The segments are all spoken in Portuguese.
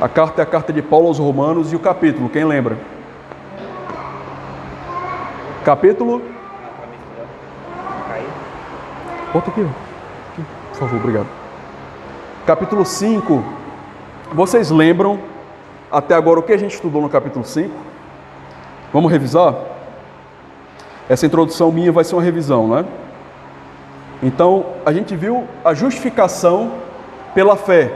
A carta é a carta de Paulo aos Romanos e o capítulo, quem lembra? Capítulo? Bota aqui, aqui, por favor, obrigado. Capítulo 5. Vocês lembram até agora o que a gente estudou no capítulo 5? Vamos revisar? Essa introdução minha vai ser uma revisão, né? Então, a gente viu a justificação pela fé.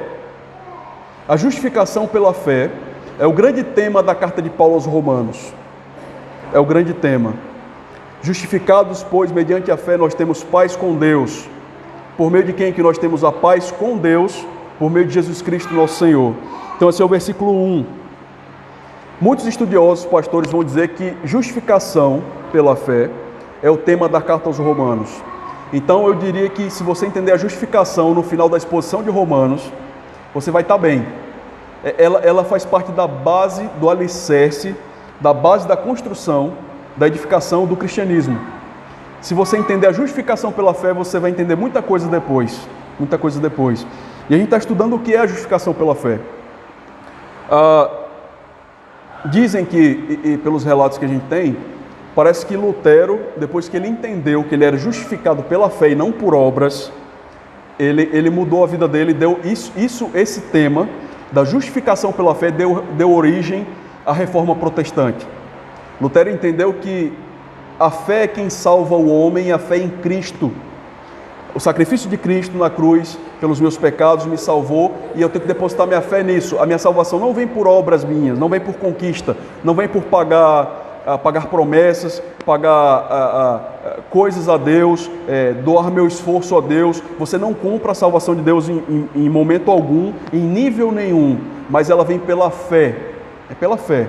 A justificação pela fé é o grande tema da carta de Paulo aos Romanos. É o grande tema. Justificados, pois, mediante a fé, nós temos paz com Deus. Por meio de quem que nós temos a paz com Deus? Por meio de Jesus Cristo, nosso Senhor. Então, esse é o versículo 1. Muitos estudiosos, pastores, vão dizer que justificação pela fé é o tema da carta aos Romanos. Então, eu diria que se você entender a justificação no final da exposição de Romanos, você vai estar bem. Ela faz parte da base, do alicerce, da base da construção, da edificação do cristianismo. Se você entender a justificação pela fé, você vai entender muita coisa depois. Muita coisa depois. E a gente está estudando o que é a justificação pela fé. Dizem que, e pelos relatos que a gente tem, parece que Lutero, depois que ele entendeu que ele era justificado pela fé e não por obras, ele mudou a vida dele, deu esse tema da justificação pela fé deu origem à reforma protestante. Lutero entendeu que a fé é quem salva o homem, a fé em Cristo. O sacrifício de Cristo na cruz pelos meus pecados me salvou e eu tenho que depositar minha fé nisso. A minha salvação não vem por obras minhas, não vem por conquista, não vem por pagar promessas, pagar coisas a Deus, doar meu esforço a Deus. Você não compra a salvação de Deus em momento algum, em nível nenhum, mas ela vem pela fé. É pela fé.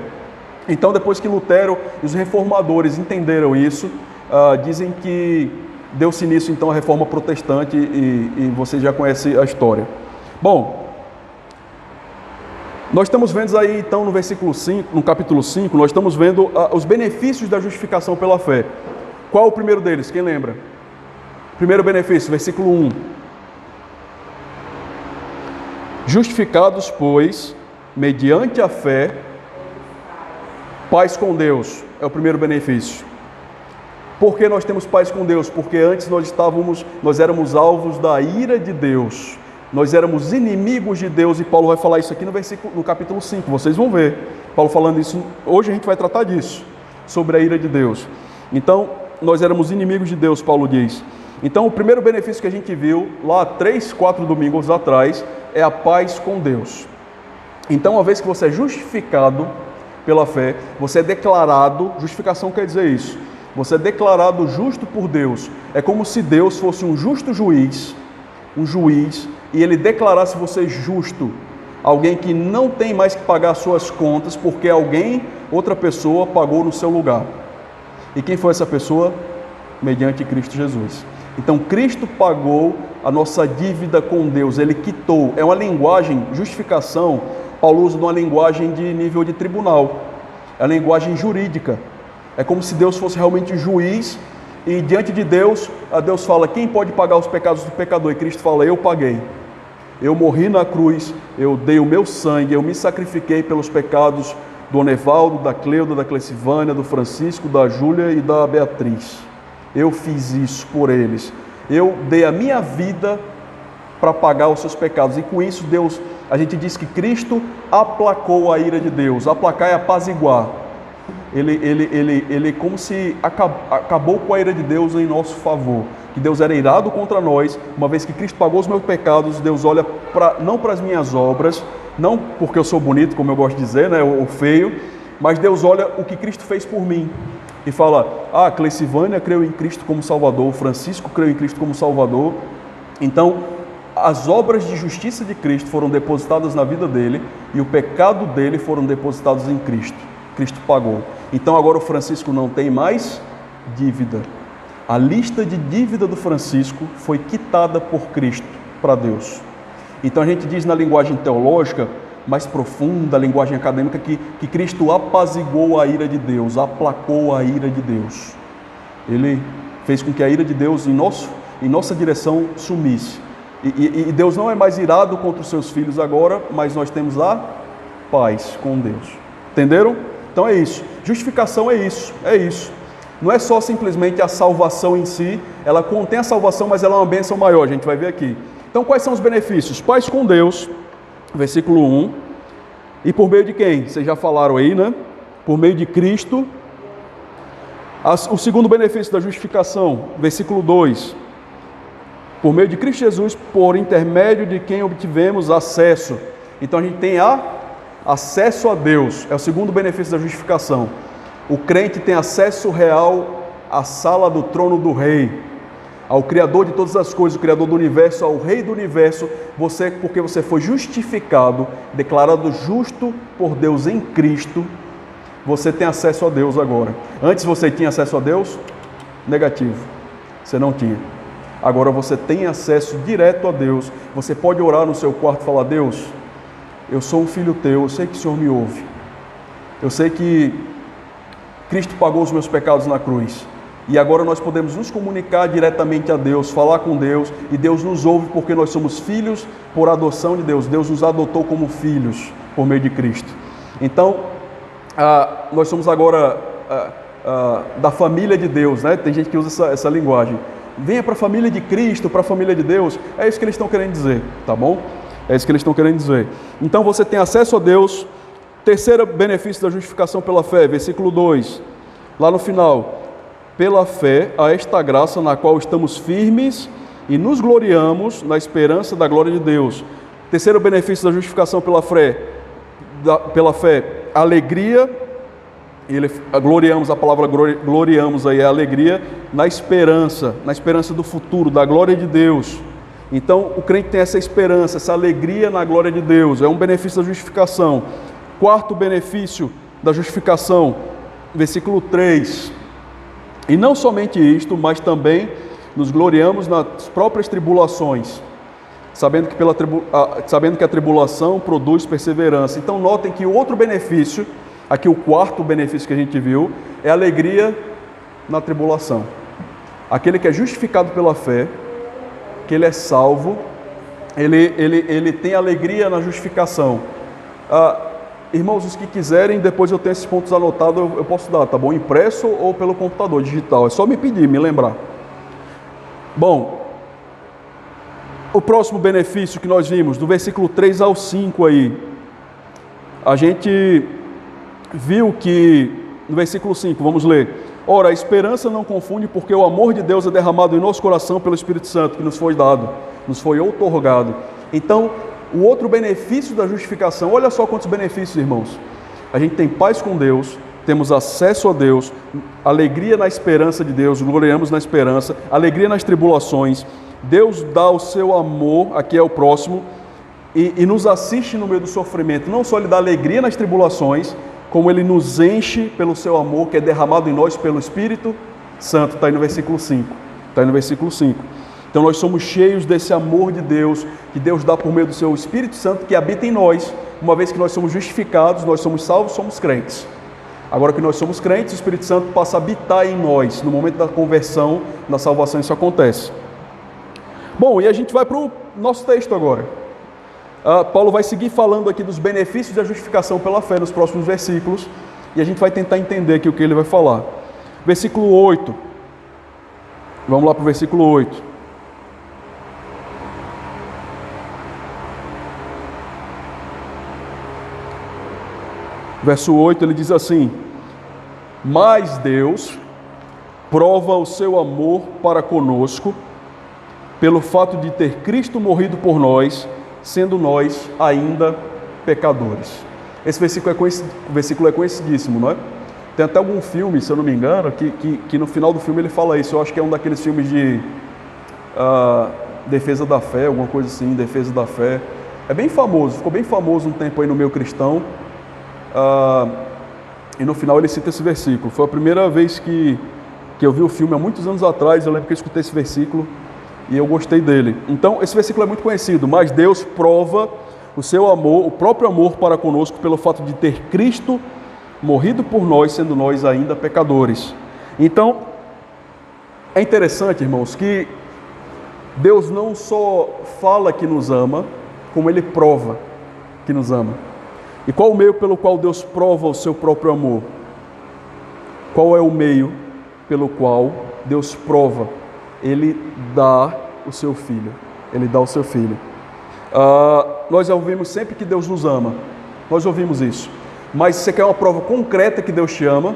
Então, depois que Lutero e os reformadores entenderam isso, dizem que deu-se início então a reforma protestante e você já conhece a história. Bom, nós estamos vendo aí então no versículo 5, no capítulo 5, nós estamos vendo os benefícios da justificação pela fé. Qual o primeiro deles? Quem lembra? Primeiro benefício, versículo 1. Justificados, pois, mediante a fé, paz com Deus, é o primeiro benefício. Por que nós temos paz com Deus? Porque antes nós éramos alvos da ira de Deus. Nós éramos inimigos de Deus, e Paulo vai falar isso aqui no capítulo 5, vocês vão ver. Paulo falando isso, hoje a gente vai tratar disso, sobre a ira de Deus. Então, nós éramos inimigos de Deus, Paulo diz. Então, o primeiro benefício que a gente viu, lá 3, 4 domingos atrás, é a paz com Deus. Então, uma vez que você é justificado pela fé, você é declarado, justificação quer dizer isso, você é declarado justo por Deus. É como se Deus fosse um justo juiz, e ele declarasse você justo, alguém que não tem mais que pagar suas contas, porque outra pessoa pagou no seu lugar. E quem foi essa pessoa? Mediante Cristo Jesus. Então Cristo pagou a nossa dívida com Deus, ele quitou. É uma linguagem, justificação, Paulo usa uma linguagem de nível de tribunal, é a linguagem jurídica. É como se Deus fosse realmente juiz, e diante de Deus, Deus fala, quem pode pagar os pecados do pecador? E Cristo fala, eu paguei. Eu morri na cruz, eu dei o meu sangue, eu me sacrifiquei pelos pecados do Onevaldo, da Cleuda, da Clecivânia, do Francisco, da Júlia e da Beatriz. Eu fiz isso por eles. Eu dei a minha vida para pagar os seus pecados. E com isso, Deus, a gente diz que Cristo aplacou a ira de Deus. Aplacar é apaziguar. Ele como se acabou com a ira de Deus em nosso favor. Que Deus era irado contra nós, uma vez que Cristo pagou os meus pecados. Deus olha não para as minhas obras, não porque eu sou bonito, como eu gosto de dizer, né, ou feio, mas Deus olha o que Cristo fez por mim. E fala, Clecivânia creu em Cristo como Salvador, Francisco creu em Cristo como Salvador. Então, as obras de justiça de Cristo foram depositadas na vida dele, e o pecado dele foram depositados em Cristo. Cristo pagou. Então agora o Francisco não tem mais dívida. A lista de dívida do Francisco foi quitada por Cristo para Deus. Então a gente diz na linguagem teológica mais profunda, a linguagem acadêmica, que Cristo apaziguou a ira de Deus, aplacou a ira de Deus. Ele fez com que a ira de Deus em nossa direção sumisse. E Deus não é mais irado contra os seus filhos agora, mas nós temos a paz com Deus. Entenderam? Então é isso. Justificação é isso, é isso. Não é só simplesmente a salvação em si, ela contém a salvação, mas ela é uma bênção maior, a gente vai ver aqui. Então quais são os benefícios? Paz com Deus, versículo 1. E por meio de quem? Vocês já falaram aí, né? Por meio de Cristo. O segundo benefício da justificação, versículo 2. Por meio de Cristo Jesus, por intermédio de quem obtivemos acesso. Então a gente tem acesso a Deus, é o segundo benefício da justificação. O crente tem acesso real à sala do trono do Rei, ao Criador de todas as coisas, o Criador do universo, ao Rei do universo. Porque você foi justificado, declarado justo por Deus em Cristo, você tem acesso a Deus agora. Antes você tinha acesso a Deus? Negativo, você não tinha. Agora você tem acesso direto a Deus. Você pode orar no seu quarto e falar: Deus, eu sou um filho teu, eu sei que o Senhor me ouve. Eu sei que Cristo pagou os meus pecados na cruz. E agora nós podemos nos comunicar diretamente a Deus, falar com Deus, e Deus nos ouve porque nós somos filhos por adoção de Deus. Deus nos adotou como filhos por meio de Cristo. Então, nós somos agora da família de Deus, né? Tem gente que usa essa linguagem. Venha para a família de Cristo, para a família de Deus. É isso que eles estão querendo dizer, tá bom? É isso que eles estão querendo dizer. Então você tem acesso a Deus. Terceiro benefício da justificação pela fé, versículo 2, lá no final. Pela fé, a esta graça na qual estamos firmes e nos gloriamos na esperança da glória de Deus. Terceiro benefício da justificação pela fé, alegria. Gloriamos, a palavra gloriamos aí é alegria na esperança do futuro, da glória de Deus. Então o crente tem essa esperança, essa alegria na glória de Deus, é um benefício da justificação. Quarto benefício da justificação, versículo 3. E não somente isto, mas também nos gloriamos nas próprias tribulações, sabendo que a tribulação produz perseverança. Então notem que o outro benefício, aqui o quarto benefício que a gente viu, é alegria na tribulação. Aquele que é justificado pela fé, que ele é salvo, ele tem alegria na justificação. Irmãos, os que quiserem, depois eu tenho esses pontos anotados, eu posso dar, tá bom? Impresso ou pelo computador digital, é só me pedir, me lembrar. Bom, o próximo benefício que nós vimos, do versículo 3 ao 5 aí, a gente viu que, no versículo 5, vamos ler: ora, a esperança não confunde, porque o amor de Deus é derramado em nosso coração pelo Espírito Santo, que nos foi dado, nos foi outorgado. Então, o outro benefício da justificação, olha só quantos benefícios, irmãos. A gente tem paz com Deus, temos acesso a Deus, alegria na esperança de Deus, gloriamos na esperança, alegria nas tribulações. Deus dá o seu amor, aqui é o próximo, e nos assiste no meio do sofrimento. Não só Ele dá alegria nas tribulações, como Ele nos enche pelo seu amor, que é derramado em nós pelo Espírito Santo. Está aí no versículo 5. Está aí no versículo 5. Então nós somos cheios desse amor de Deus, que Deus dá por meio do seu Espírito Santo, que habita em nós. Uma vez que nós somos justificados, nós somos salvos, somos crentes. Agora que nós somos crentes, o Espírito Santo passa a habitar em nós. No momento da conversão, da salvação, isso acontece. Bom, e a gente vai para o nosso texto agora. Paulo vai seguir falando aqui dos benefícios da justificação pela fé nos próximos versículos, e a gente vai tentar entender aqui o que ele vai falar. Versículo 8. Vamos lá para o versículo 8. Verso 8, ele diz assim: mas Deus prova o seu amor para conosco, pelo fato de ter Cristo morrido por nós, sendo nós ainda pecadores. Esse versículo é conhecidíssimo, não é? Tem até algum filme, se eu não me engano, que no final do filme ele fala isso. Eu acho que é um daqueles filmes de defesa da fé, alguma coisa assim, defesa da fé. É bem famoso, ficou bem famoso um tempo aí no meio cristão. E no final ele cita esse versículo. Foi a primeira vez que eu vi o filme, há muitos anos atrás. Eu lembro que eu escutei esse versículo e eu gostei dele. Então esse versículo é muito conhecido. Mas Deus prova o seu amor, o próprio amor para conosco, pelo fato de ter Cristo morrido por nós, sendo nós ainda pecadores. Então é interessante, irmãos, que Deus não só fala que nos ama, como Ele prova que nos ama. E qual o meio pelo qual Deus prova o seu próprio amor? Qual é o meio pelo qual Deus prova? Ele dá o seu Filho. Ele dá o seu Filho. Nós ouvimos sempre que Deus nos ama. Nós ouvimos isso. Mas você quer uma prova concreta que Deus te ama?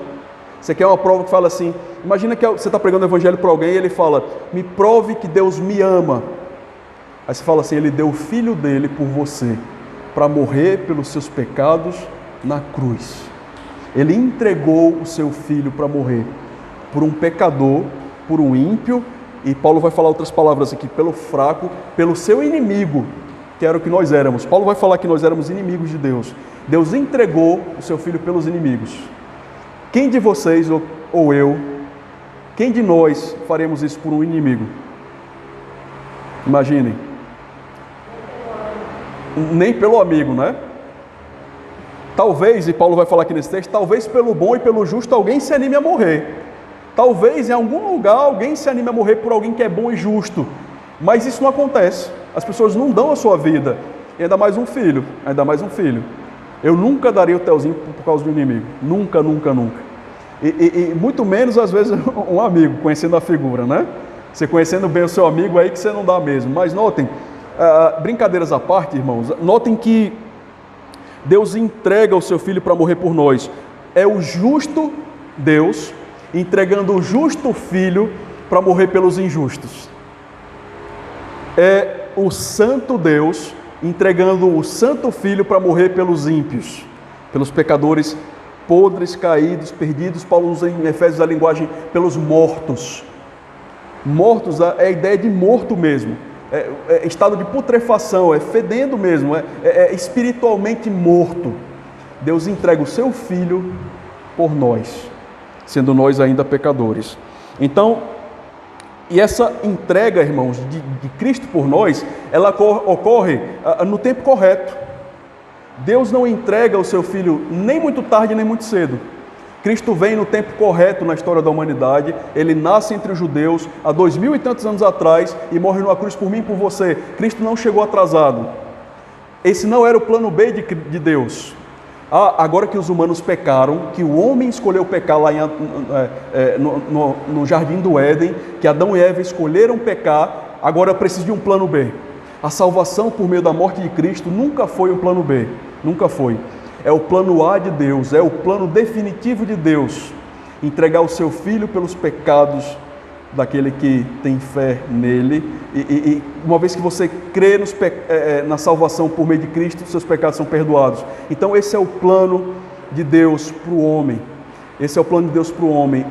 Você quer uma prova que fala assim, imagina que você está pregando o evangelho para alguém e ele fala, me prove que Deus me ama. Aí você fala assim, ele deu o Filho dele por você, para morrer pelos seus pecados na cruz. Ele entregou o seu Filho para morrer por um pecador, por um ímpio, e Paulo vai falar outras palavras aqui, pelo fraco, pelo seu inimigo, que era o que nós éramos. Paulo vai falar que nós éramos inimigos de Deus. Deus entregou o seu Filho pelos inimigos. Quem de vocês, ou eu, quem de nós faremos isso por um inimigo? Imaginem. Nem pelo amigo, né? Talvez, e Paulo vai falar aqui nesse texto, talvez pelo bom e pelo justo alguém se anime a morrer. Talvez em algum lugar alguém se anime a morrer por alguém que é bom e justo. Mas isso não acontece. As pessoas não dão a sua vida. E ainda mais um filho. Ainda mais um filho. Eu nunca daria o Telzinho por causa do inimigo. Nunca, nunca, nunca. E muito menos, às vezes, um amigo, conhecendo a figura, né? Você conhecendo bem o seu amigo, aí que você não dá mesmo. Mas notem, brincadeiras à parte, irmãos, notem que Deus entrega o seu Filho para morrer por nós. É o justo Deus entregando o justo Filho para morrer pelos injustos. É o santo Deus entregando o santo Filho para morrer pelos ímpios, pelos pecadores podres, caídos, perdidos. Paulo usa em Efésios a linguagem pelos mortos. Mortos é a ideia de morto mesmo. É estado de putrefação, é fedendo mesmo, é espiritualmente morto. Deus entrega o seu Filho por nós, sendo nós ainda pecadores. Então, e essa entrega, irmãos, de Cristo por nós, ela ocorre no tempo correto. Deus não entrega o seu Filho nem muito tarde, nem muito cedo. Cristo vem no tempo correto na história da humanidade, ele nasce entre os judeus há 2000 e tantos anos atrás e morre numa cruz por mim e por você. Cristo não chegou atrasado. Esse não era o plano B de Deus. Agora que os humanos pecaram, que o homem escolheu pecar lá no Jardim do Éden, que Adão e Eva escolheram pecar, agora precisa de um plano B. A salvação por meio da morte de Cristo nunca foi um plano B, nunca foi. É o plano A de Deus, é o plano definitivo de Deus, entregar o seu Filho pelos pecados daquele que tem fé nele, e uma vez que você crê na salvação por meio de Cristo, seus pecados são perdoados. Então esse é o plano de Deus para o homem, esse é o plano de Deus para o homem,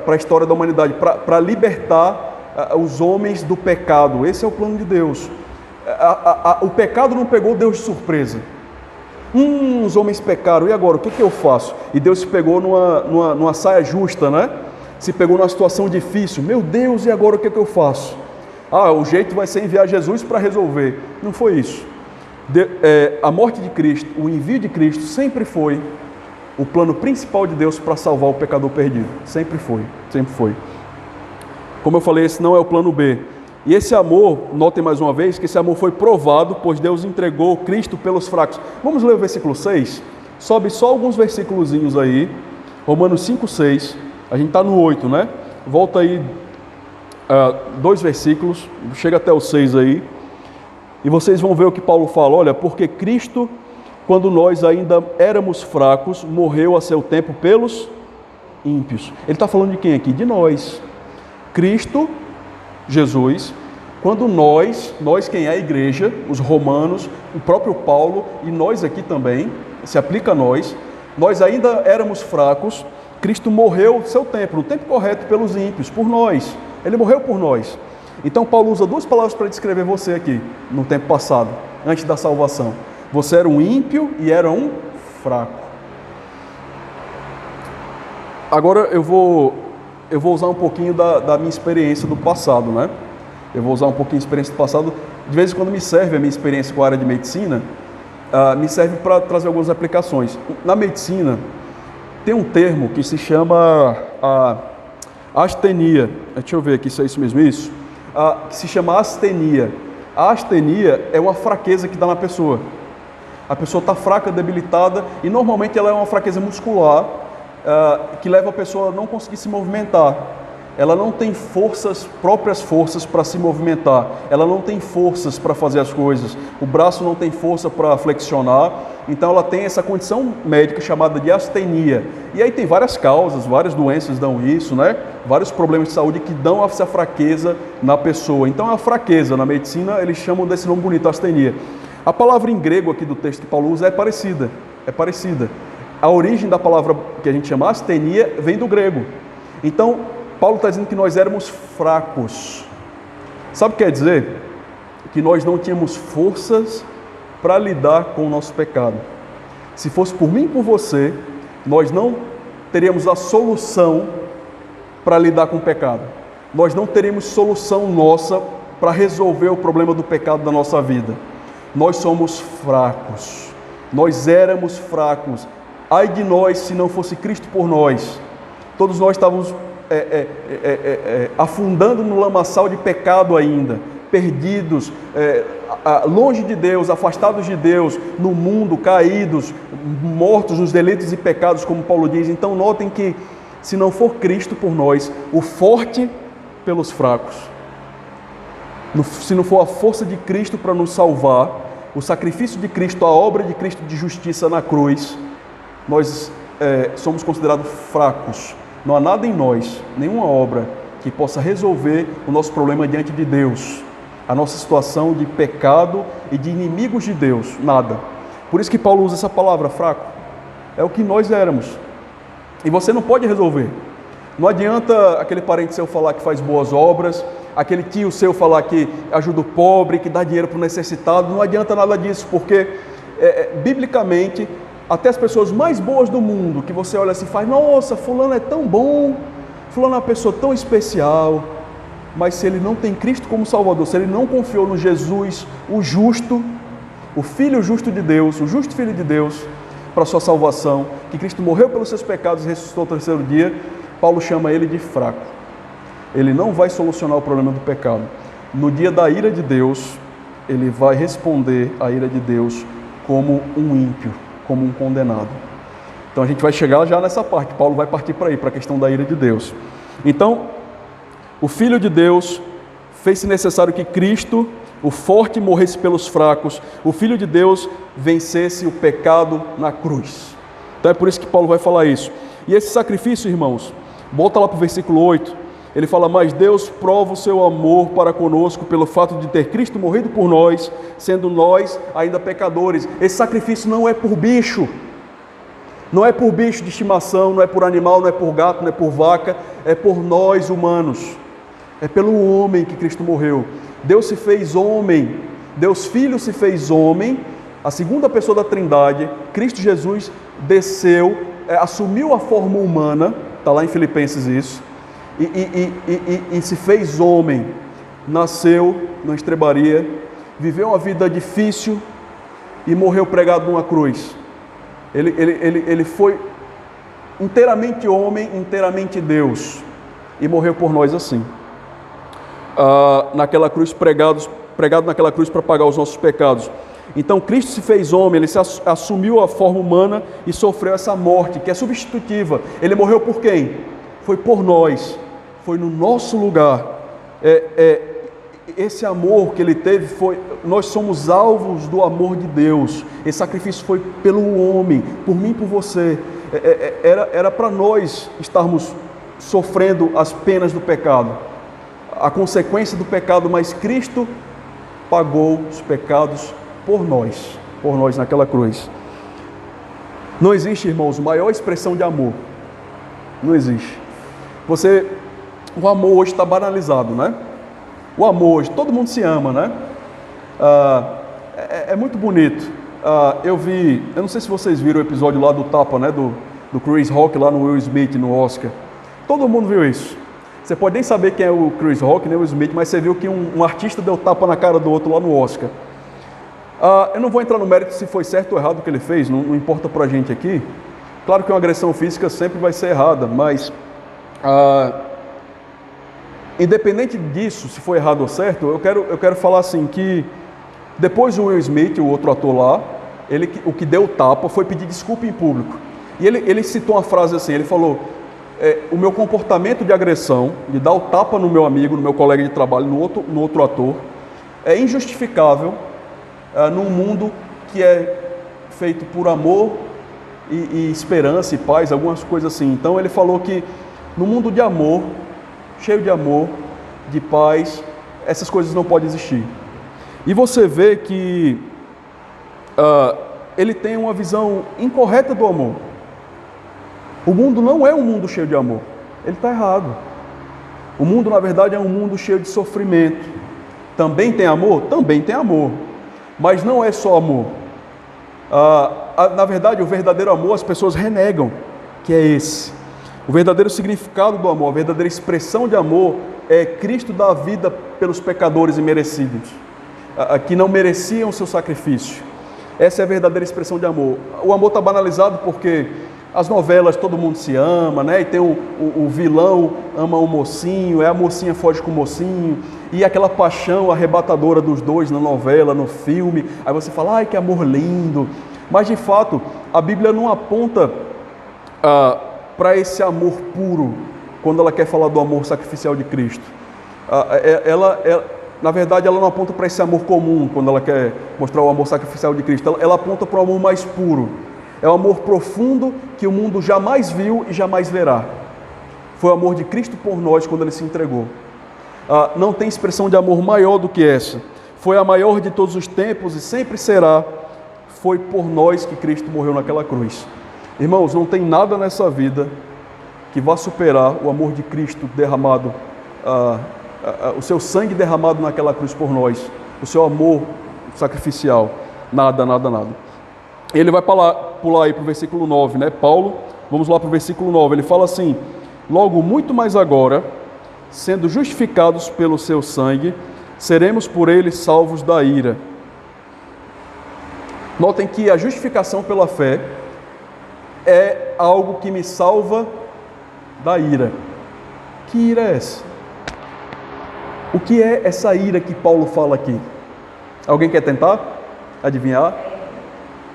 para a história da humanidade, para libertar os homens do pecado. Esse é o plano de Deus. O pecado não pegou Deus de surpresa. Os homens pecaram, e agora, o que eu faço? E Deus se pegou numa saia justa, né? Se pegou numa situação difícil. Meu Deus, e agora o que eu faço? O jeito vai ser enviar Jesus para resolver. Não foi isso. A morte de Cristo, o envio de Cristo sempre foi o plano principal de Deus para salvar o pecador perdido. Sempre foi, sempre foi. Como eu falei, esse não é o plano B. E esse amor, notem mais uma vez, que esse amor foi provado, pois Deus entregou Cristo pelos fracos. Vamos ler o versículo 6? Sobe só alguns versículozinhos aí. Romanos 5, 6. A gente está no 8, né? Volta aí 2 versículos, chega até o 6 aí. E vocês vão ver o que Paulo fala. Olha, porque Cristo, quando nós ainda éramos fracos, morreu a seu tempo pelos ímpios. Ele está falando de quem aqui? De nós. Cristo, Jesus, quando nós quem é a igreja, os romanos, o próprio Paulo e nós aqui também, se aplica a nós ainda éramos fracos, Cristo morreu no seu tempo, no tempo correto pelos ímpios, por nós, ele morreu por nós. Então Paulo usa 2 palavras para descrever você aqui, no tempo passado, antes da salvação. Você era um ímpio e era um fraco. Agora eu vou usar um pouquinho da minha experiência do passado, né? Eu vou usar um pouquinho de experiência do passado. De vez em quando me serve a minha experiência com a área de medicina, me serve para trazer algumas aplicações. Na medicina, tem um termo que se chama astenia. Deixa eu ver aqui se é isso mesmo, isso. Que se chama astenia. A astenia é uma fraqueza que dá na pessoa. A pessoa está fraca, debilitada, e normalmente ela é uma fraqueza muscular que leva a pessoa a não conseguir se movimentar. Ela não tem próprias forças para se movimentar, ela não tem forças para fazer as coisas, o braço não tem força para flexionar, então ela tem essa condição médica chamada de astenia. E aí tem várias causas, várias doenças dão isso, né? Vários problemas de saúde que dão essa fraqueza na pessoa. Então a fraqueza, na medicina, eles chamam desse nome bonito, astenia. A palavra em grego aqui do texto que Paulo usa é parecida. A origem da palavra que a gente chama astenia vem do grego. Então, Paulo está dizendo que nós éramos fracos. Sabe o que quer dizer? Que nós não tínhamos forças para lidar com o nosso pecado. Se fosse por mim e por você, nós não teríamos a solução para lidar com o pecado. Nós não teríamos solução nossa para resolver o problema do pecado da nossa vida. Nós somos fracos. Nós éramos fracos. Ai de nós se não fosse Cristo por nós. Todos nós estávamos afundando no lamaçal de pecado ainda, perdidos, longe de Deus, afastados de Deus, no mundo, caídos, mortos nos delitos e pecados, como Paulo diz. Então notem que se não for Cristo por nós, o forte pelos fracos, se não for a força de Cristo para nos salvar, o sacrifício de Cristo, a obra de Cristo de justiça na cruz, nós somos considerados fracos. Não há nada em nós, nenhuma obra que possa resolver o nosso problema diante de Deus, a nossa situação de pecado e de inimigos de Deus, nada. Por isso que Paulo usa essa palavra, fraco. É o que nós éramos. E você não pode resolver. Não adianta aquele parente seu falar que faz boas obras, aquele tio seu falar que ajuda o pobre, que dá dinheiro para o necessitado. Não adianta nada disso, porque biblicamente, até as pessoas mais boas do mundo, que você olha assim e faz, nossa, fulano é tão bom, fulano é uma pessoa tão especial, mas se ele não tem Cristo como Salvador, se ele não confiou no Jesus, o justo, o Filho justo de Deus, o justo Filho de Deus, para a sua salvação, que Cristo morreu pelos seus pecados e ressuscitou ao terceiro dia, Paulo chama ele de fraco. Ele não vai solucionar o problema do pecado. No dia da ira de Deus, ele vai responder à ira de Deus como um ímpio, como um condenado. Então a gente vai chegar já nessa parte. Paulo vai partir para aí, para a questão da ira de Deus. Então, o Filho de Deus fez-se necessário que Cristo, o forte, morresse pelos fracos. O Filho de Deus vencesse o pecado na cruz. Então é por isso que Paulo vai falar isso. E esse sacrifício, irmãos, volta lá para o versículo 8. Ele fala, mas Deus prova o seu amor para conosco pelo fato de ter Cristo morrido por nós, sendo nós ainda pecadores. Esse sacrifício não é por bicho, não é por bicho de estimação, não é por animal, não é por gato, não é por vaca, é por nós humanos. É pelo homem que Cristo morreu. Deus se fez homem, Deus Filho se fez homem, a segunda pessoa da Trindade, Cristo Jesus desceu, assumiu a forma humana, está lá em Filipenses isso, e se fez homem, nasceu na estrebaria, viveu uma vida difícil e morreu pregado numa cruz. Ele foi inteiramente homem, inteiramente Deus, e morreu por nós assim, naquela cruz, pregado naquela cruz para pagar os nossos pecados. Então Cristo se fez homem, ele assumiu a forma humana e sofreu essa morte, que é substitutiva. Ele morreu por quem? Foi por nós, foi no nosso lugar. Esse amor que ele teve, nós somos alvos do amor de Deus. Esse sacrifício foi pelo homem, por mim e por você. Era para nós estarmos sofrendo as penas do pecado, a consequência do pecado, mas Cristo pagou os pecados por nós naquela cruz. Não existe, irmãos, maior expressão de amor. Não existe. O amor hoje está banalizado, né? O amor hoje, todo mundo se ama, né? É muito bonito. Eu não sei se vocês viram o episódio lá do tapa, né? Do Chris Rock lá no Will Smith, no Oscar. Todo mundo viu isso. Você pode nem saber quem é o Chris Rock, nem o Smith, mas você viu que um artista deu tapa na cara do outro lá no Oscar. Eu não vou entrar no mérito se foi certo ou errado o que ele fez, não importa pra gente aqui. Claro que uma agressão física sempre vai ser errada, mas independente disso, se foi errado ou certo, eu quero falar assim que depois o Will Smith, o outro ator lá, o que deu o tapa foi pedir desculpa em público. E ele citou uma frase assim, ele falou, o meu comportamento de agressão, de dar o tapa no meu amigo, no meu colega de trabalho, no outro ator, é injustificável num mundo que é feito por amor e esperança e paz, algumas coisas assim. Então ele falou que no mundo de amor, cheio de amor, de paz, essas coisas não podem existir. E você vê que ele tem uma visão incorreta do amor. O mundo não é um mundo cheio de amor. Ele está errado. O mundo, na verdade, é um mundo cheio de sofrimento. Também tem amor? Também tem amor. Mas não é só amor. Na verdade, o verdadeiro amor as pessoas renegam, que é esse. O verdadeiro significado do amor, a verdadeira expressão de amor é Cristo dar a vida pelos pecadores imerecidos, que não mereciam o seu sacrifício. Essa é a verdadeira expressão de amor. O amor está banalizado porque as novelas todo mundo se ama, né? E tem o vilão ama o mocinho, a mocinha foge com o mocinho, e aquela paixão arrebatadora dos dois na novela, no filme. Aí você fala, ai que amor lindo. Mas de fato, a Bíblia não aponta para esse amor puro, quando ela quer falar do amor sacrificial de Cristo. Na verdade, ela não aponta para esse amor comum, quando ela quer mostrar o amor sacrificial de Cristo. Ela aponta para o amor mais puro. É o amor profundo que o mundo jamais viu e jamais verá. Foi o amor de Cristo por nós quando Ele se entregou. Não tem expressão de amor maior do que essa. Foi a maior de todos os tempos e sempre será. Foi por nós que Cristo morreu naquela cruz. Irmãos, não tem nada nessa vida que vá superar o amor de Cristo derramado, o seu sangue derramado naquela cruz por nós, o seu amor sacrificial. Nada, nada, nada. Ele vai pular aí para o versículo 9, né? Paulo, vamos lá para o versículo 9. Ele fala assim: logo muito mais agora, sendo justificados pelo seu sangue, seremos por ele salvos da ira. Notem que a justificação pela fé é algo que me salva da ira. Que ira é essa? O que é essa ira que Paulo fala aqui? Alguém quer tentar adivinhar?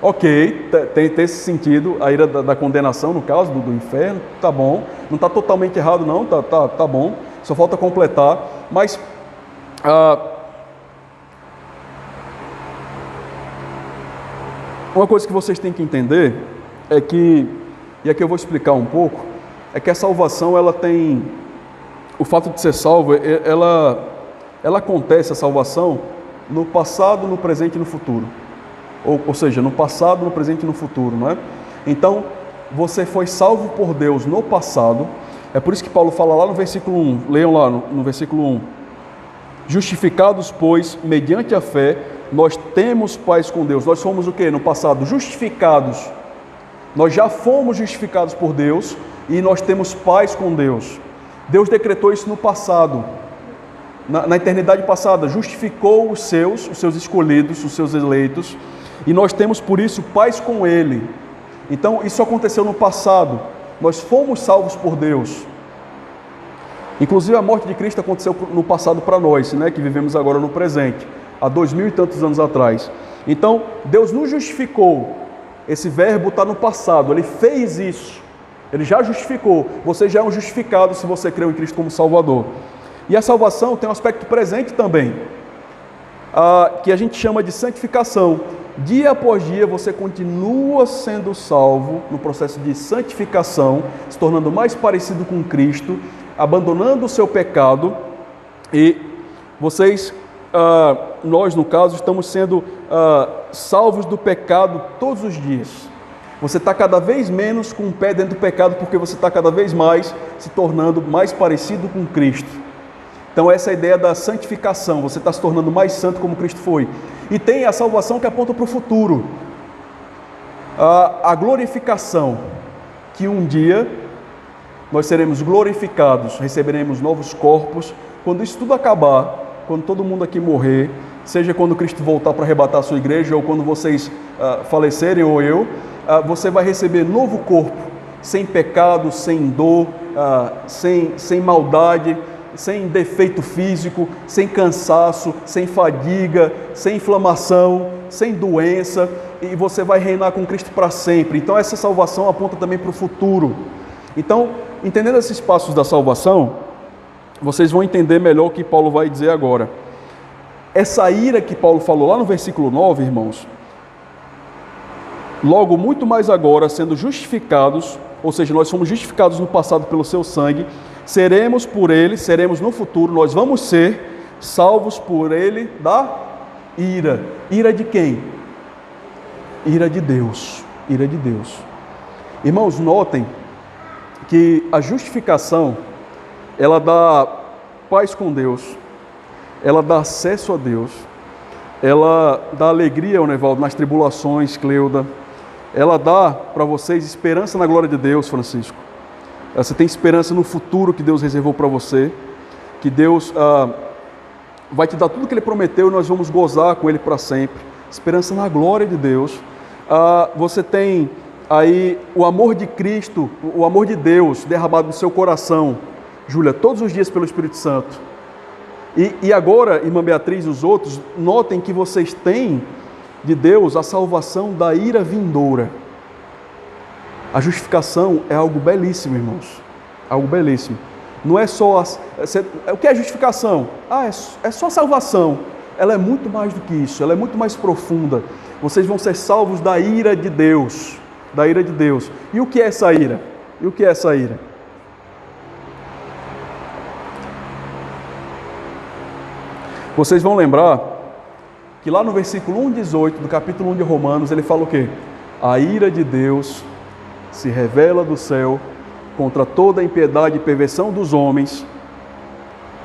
Ok, tem esse sentido, a ira da condenação, no caso, do inferno, tá bom. Não está totalmente errado não, tá bom. Só falta completar. Mas uma coisa que vocês têm que entender é que, e aqui eu vou explicar um pouco, é que a salvação, ela tem, o fato de ser salvo, ela acontece, a salvação, no passado, no presente e no futuro. Ou seja, no passado, no presente e no futuro, não é? Então, você foi salvo por Deus no passado. É por isso que Paulo fala lá no versículo 1, leiam lá no versículo 1. Justificados, pois, mediante a fé, nós temos paz com Deus. Nós fomos o quê? No passado, justificados. Nós já fomos justificados por Deus e nós temos paz com Deus. Deus decretou isso no passado. Na eternidade passada, justificou os seus escolhidos, os seus eleitos, e nós temos por isso paz com Ele. Então isso aconteceu no passado, nós fomos salvos por Deus. Inclusive a morte de Cristo aconteceu no passado para nós, né, que vivemos agora no presente, há 2000 e tantos anos atrás. Então Deus nos justificou, esse verbo está no passado, Ele fez isso, Ele já justificou, você já é um justificado se você creu em Cristo como Salvador. E a salvação tem um aspecto presente também, que a gente chama de santificação. Dia após dia você continua sendo salvo no processo de santificação, se tornando mais parecido com Cristo, abandonando o seu pecado, e nós no caso, estamos sendo salvos do pecado todos os dias. Você está cada vez menos com o pé dentro do pecado, porque você está cada vez mais se tornando mais parecido com Cristo. Então essa é a ideia da santificação, você está se tornando mais santo como Cristo foi. E tem a salvação que aponta para o futuro, a glorificação, que um dia nós seremos glorificados, receberemos novos corpos, quando isso tudo acabar, quando todo mundo aqui morrer, seja quando Cristo voltar para arrebatar a sua igreja, ou quando vocês falecerem, ou eu, você vai receber novo corpo, sem pecado, sem dor, sem maldade, sem defeito físico, sem cansaço, sem fadiga, sem inflamação, sem doença, e você vai reinar com Cristo para sempre. Então essa salvação aponta também para o futuro. Então, entendendo esses passos da salvação, vocês vão entender melhor o que Paulo vai dizer agora. Essa ira que Paulo falou lá no versículo 9, irmãos, logo muito mais agora, sendo justificados, ou seja, nós fomos justificados no passado pelo seu sangue, seremos por ele, seremos no futuro, nós vamos ser salvos por ele da ira. Ira de quem? Ira de Deus. Ira de Deus. Irmãos, notem que a justificação, ela dá paz com Deus, ela dá acesso a Deus, ela dá alegria, Nevaldo, nas tribulações, Cleuda, ela dá para vocês esperança na glória de Deus, Francisco. Você tem esperança no futuro que Deus reservou para você, que Deus vai te dar tudo que Ele prometeu e nós vamos gozar com Ele para sempre. Esperança na glória de Deus. Você tem aí o amor de Cristo, o amor de Deus derramado no seu coração, Júlia, todos os dias pelo Espírito Santo. E agora, irmã Beatriz e os outros, notem que vocês têm de Deus a salvação da ira vindoura. A justificação é algo belíssimo, irmãos. Algo belíssimo. Não é só... o que é justificação? É só salvação. Ela é muito mais do que isso. Ela é muito mais profunda. Vocês vão ser salvos da ira de Deus. Da ira de Deus. E o que é essa ira? E o que é essa ira? Vocês vão lembrar que lá no versículo 1,18 do capítulo 1 de Romanos, ele fala o quê? A ira de Deus se revela do céu contra toda a impiedade e perversão dos homens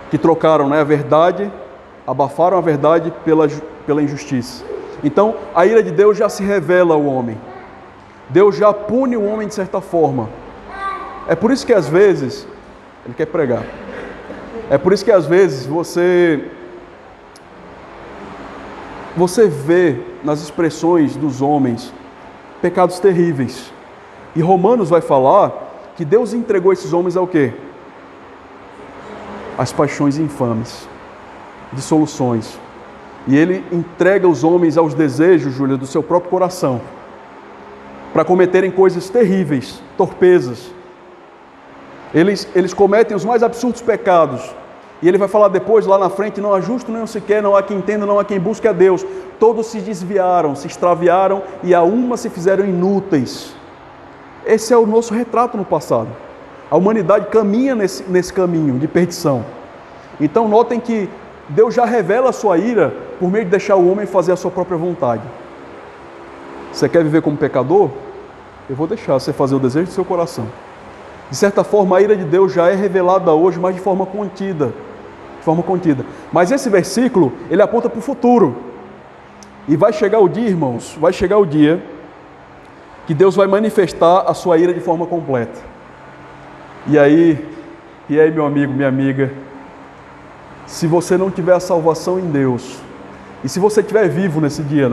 que trocaram, a verdade, abafaram a verdade pela injustiça. Então, a ira de Deus já se revela ao homem. Deus já pune o homem de certa forma. É por isso que às vezes, ele quer pregar, é por isso que às vezes você vê nas expressões dos homens pecados terríveis. E Romanos vai falar que Deus entregou esses homens ao quê? As paixões infames, dissoluções. E Ele entrega os homens aos desejos, Júlia, do seu próprio coração, para cometerem coisas terríveis, torpezas. Eles cometem os mais absurdos pecados. E ele vai falar depois, lá na frente, não há justo nem sequer, não há quem entenda, não há quem busque a Deus. Todos se desviaram, se extraviaram e a uma se fizeram inúteis. Esse é o nosso retrato no passado. A humanidade caminha nesse caminho de perdição. Então notem que Deus já revela a sua ira por meio de deixar o homem fazer a sua própria vontade. Você quer viver como pecador? Eu vou deixar você fazer o desejo do seu coração. De certa forma, a ira de Deus já é revelada hoje, mas de forma contida. Mas esse versículo, ele aponta para o futuro. E vai chegar o dia, irmãos, vai chegar o dia que Deus vai manifestar a sua ira de forma completa. E aí, meu amigo, minha amiga, se você não tiver a salvação em Deus, e se você estiver vivo nesse dia,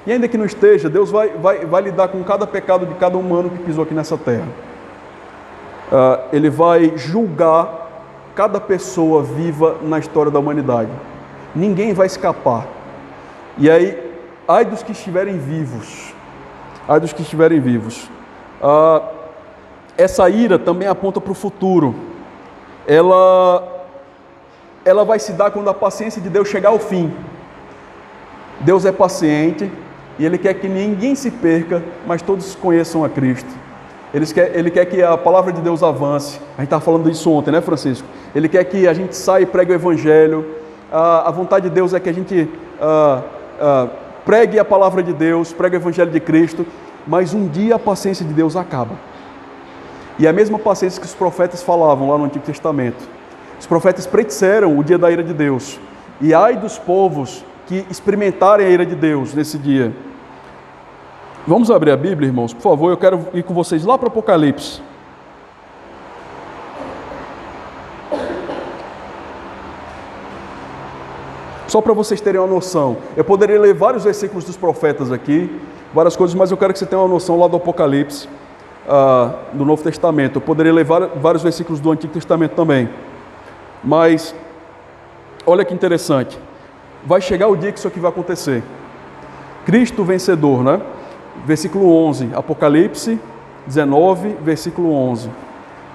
E ainda que não esteja, Deus vai lidar com cada pecado de cada humano que pisou aqui nessa terra. Ele vai julgar cada pessoa viva na história da humanidade. Ninguém vai escapar. E aí, ai dos que estiverem vivos. Ai dos que estiverem vivos. Essa ira também aponta para o futuro. Ela vai se dar quando a paciência de Deus chegar ao fim. Deus é paciente e Ele quer que ninguém se perca, mas todos conheçam a Cristo. Ele quer que a palavra de Deus avance. A gente estava falando disso ontem, Francisco? Ele quer que a gente saia e pregue o Evangelho. A vontade de Deus é que a gente pregue a palavra de Deus, pregue o Evangelho de Cristo. Mas um dia a paciência de Deus acaba. E a mesma paciência que os profetas falavam lá no Antigo Testamento. Os profetas predisseram o dia da ira de Deus. E ai dos povos que experimentarem a ira de Deus nesse dia. Vamos abrir a Bíblia, irmãos, por favor. Eu quero ir com vocês lá para o Apocalipse. Só para vocês terem uma noção. Eu poderia ler vários versículos dos profetas aqui, várias coisas, mas eu quero que você tenha uma noção lá do Apocalipse, do Novo Testamento. Eu poderia ler vários versículos do Antigo Testamento também. Mas, olha que interessante. Vai chegar o dia que isso aqui vai acontecer. Cristo vencedor, né? Versículo 11, Apocalipse 19, versículo 11.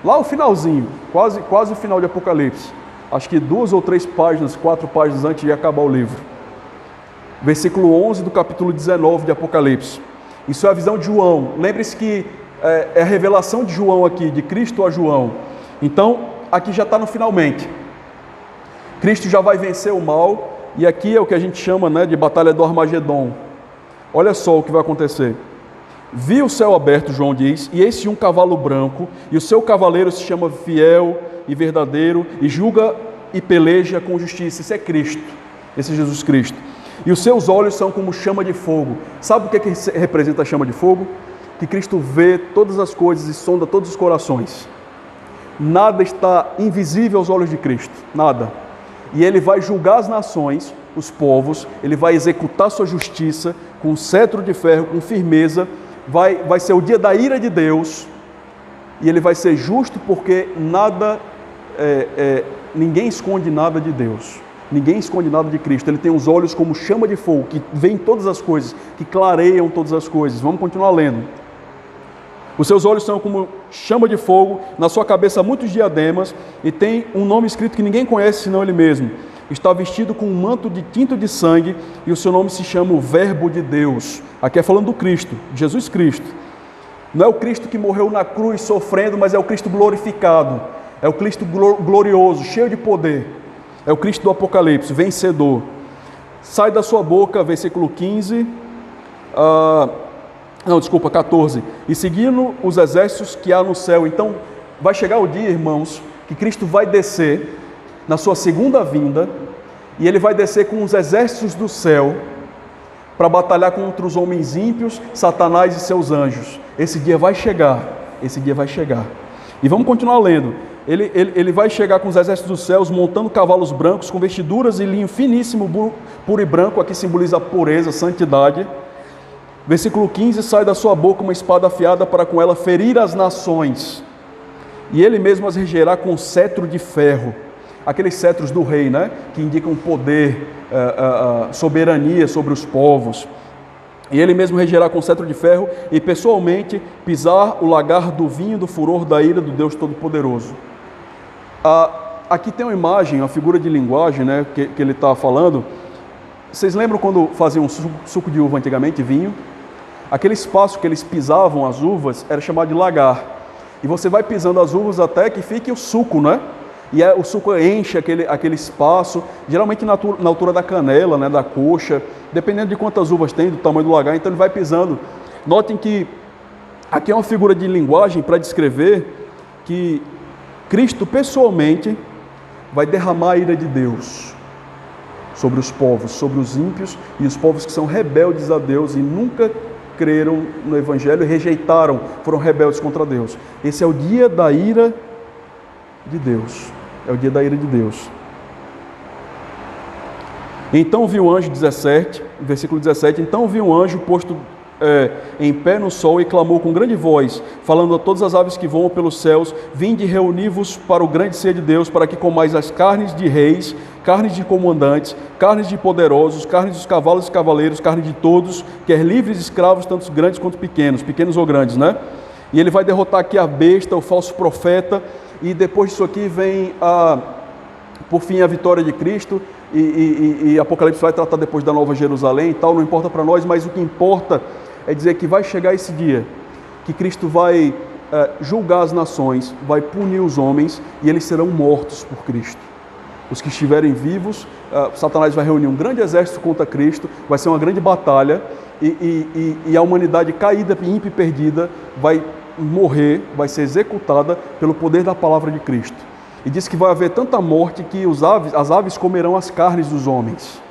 Lá o finalzinho, quase o final de Apocalipse. Acho que 2 ou 3 páginas, 4 páginas antes de acabar o livro. Versículo 11 do capítulo 19 de Apocalipse. Isso é a visão de João. Lembre-se que é a revelação de João aqui, de Cristo a João. Então, aqui já está no finalmente. Cristo já vai vencer o mal, e aqui é o que a gente chama, né, de batalha do Armagedon. Olha só o que vai acontecer. Vi o céu aberto, João diz, e eis um cavalo branco, e o seu cavaleiro se chama Fiel e Verdadeiro, e julga e peleja com justiça. Esse é Cristo, esse é Jesus Cristo. E os seus olhos são como chama de fogo. Sabe o que representa a chama de fogo? Que Cristo vê todas as coisas e sonda todos os corações. Nada está invisível aos olhos de Cristo, nada. E Ele vai julgar as nações, os povos, Ele vai executar sua justiça com cetro de ferro, com firmeza. Vai ser o dia da ira de Deus, e Ele vai ser justo porque ninguém esconde nada de Deus. Ninguém esconde nada de Cristo. Ele tem os olhos como chama de fogo, que veem todas as coisas, que clareiam todas as coisas. Vamos continuar lendo. Os seus olhos são como chama de fogo, na sua cabeça muitos diademas, e tem um nome escrito que ninguém conhece senão Ele mesmo. Está vestido com um manto de tinto de sangue, e o seu nome se chama o Verbo de Deus. Aqui é falando do Cristo, Jesus Cristo. Não é o Cristo que morreu na cruz sofrendo, mas é o Cristo glorificado. É o Cristo glorioso, cheio de poder. É o Cristo do Apocalipse, vencedor. Sai da sua boca, versículo 15, 14. E seguindo os exércitos que há no céu. Então, vai chegar o dia, irmãos, que Cristo vai descer na sua segunda vinda, e Ele vai descer com os exércitos do céu para batalhar contra os homens ímpios, Satanás e seus anjos. Esse dia vai chegar, esse dia vai chegar. E vamos continuar lendo. Ele vai chegar com os exércitos dos céus, montando cavalos brancos, com vestiduras e linho finíssimo, puro e branco. Aqui simboliza a pureza, a santidade. Versículo 15, sai da sua boca uma espada afiada para com ela ferir as nações. E Ele mesmo as regerá com cetro de ferro. Aqueles cetros do rei, né? Que indicam poder, soberania sobre os povos. E Ele mesmo regerá com cetro de ferro e pessoalmente pisar o lagar do vinho do furor da ira do Deus Todo-Poderoso. Aqui tem uma imagem, uma figura de linguagem, né, que ele está falando. Vocês lembram quando faziam suco de uva antigamente, vinho? Aquele espaço que eles pisavam as uvas era chamado de lagar. E você vai pisando as uvas até que fique o suco, né? E o suco enche aquele espaço, geralmente na altura da canela, né, da coxa, dependendo de quantas uvas tem, do tamanho do lagar, então ele vai pisando. Notem que aqui é uma figura de linguagem para descrever que Cristo pessoalmente vai derramar a ira de Deus sobre os povos, sobre os ímpios e os povos que são rebeldes a Deus e nunca creram no Evangelho e rejeitaram, foram rebeldes contra Deus. Esse é o dia da ira de Deus. É o dia da ira de Deus. Então viu o anjo 17, versículo 17, então viu um anjo posto em pé no sol e clamou com grande voz, falando a todas as aves que voam pelos céus: vinde e reuni-vos para o grande ser de Deus, para que comais as carnes de reis, carnes de comandantes, carnes de poderosos, carnes dos cavalos e cavaleiros, carne de todos, quer livres e escravos, tanto grandes quanto pequenos ou grandes, né? E ele vai derrotar aqui a besta, o falso profeta, e depois disso aqui vem por fim a vitória de Cristo, e Apocalipse vai tratar depois da Nova Jerusalém e tal, não importa para nós, mas o que importa é dizer que vai chegar esse dia, que Cristo vai julgar as nações, vai punir os homens, e eles serão mortos por Cristo. Os que estiverem vivos, Satanás vai reunir um grande exército contra Cristo, vai ser uma grande batalha, e a humanidade caída, ímpia e perdida, vai morrer, vai ser executada pelo poder da palavra de Cristo. E diz que vai haver tanta morte que as aves comerão as carnes dos homens.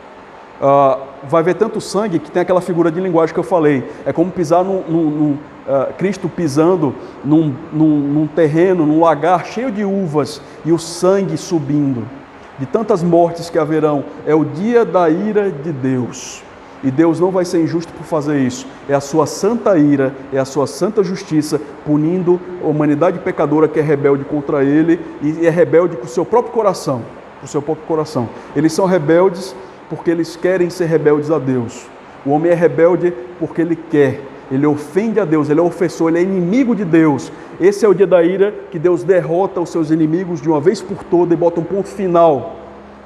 Vai haver tanto sangue que tem aquela figura de linguagem que eu falei. É como pisar Cristo pisando num terreno, num lagar cheio de uvas e o sangue subindo. De tantas mortes que haverão. É o dia da ira de Deus. E Deus não vai ser injusto por fazer isso. É a sua santa ira, é a sua santa justiça, punindo a humanidade pecadora que é rebelde contra Ele e é rebelde com o seu próprio coração. Com o seu próprio coração. Eles são rebeldes porque eles querem ser rebeldes a Deus. O homem é rebelde porque ele quer, ele ofende a Deus, ele é ofensor, ele é inimigo de Deus. Esse é o dia da ira, que Deus derrota os seus inimigos de uma vez por toda e bota um ponto final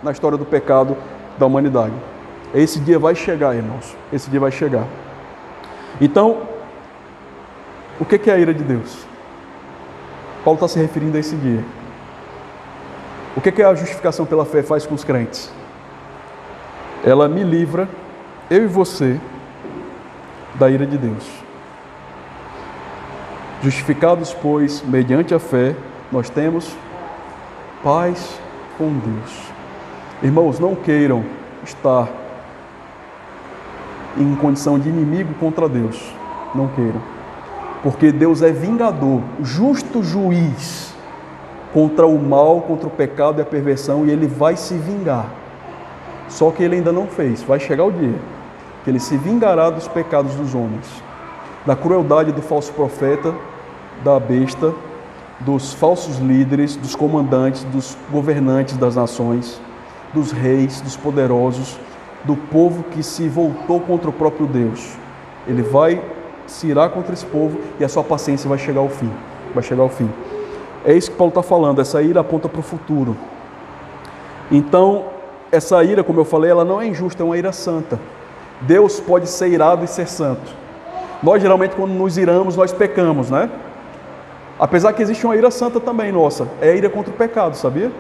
na história do pecado da humanidade. Esse dia vai chegar, irmãos, esse dia vai chegar. Então, o que é a ira de Deus? Paulo está se referindo a esse dia. O que a justificação pela fé faz com os crentes? Ela me livra, eu e você, da ira de Deus. Justificados, pois, mediante a fé, nós temos paz com Deus. Irmãos, não queiram estar em condição de inimigo contra Deus. Não queiram. Porque Deus é vingador, justo juiz contra o mal, contra o pecado e a perversão, e Ele vai se vingar. Só que Ele ainda não fez. Vai chegar o dia que Ele se vingará dos pecados dos homens, da crueldade do falso profeta, da besta, dos falsos líderes, dos comandantes, dos governantes das nações, dos reis, dos poderosos, do povo que se voltou contra o próprio Deus. Ele vai se irar contra esse povo e a sua paciência vai chegar ao fim. Vai chegar ao fim. É isso que Paulo está falando, essa ira aponta para o futuro. Então, essa ira, como eu falei, ela não é injusta, é uma ira santa. Deus pode ser irado e ser santo. Nós, geralmente, quando nos iramos, nós pecamos, né? Apesar que existe uma ira santa também, nossa, é a ira contra o pecado, sabia?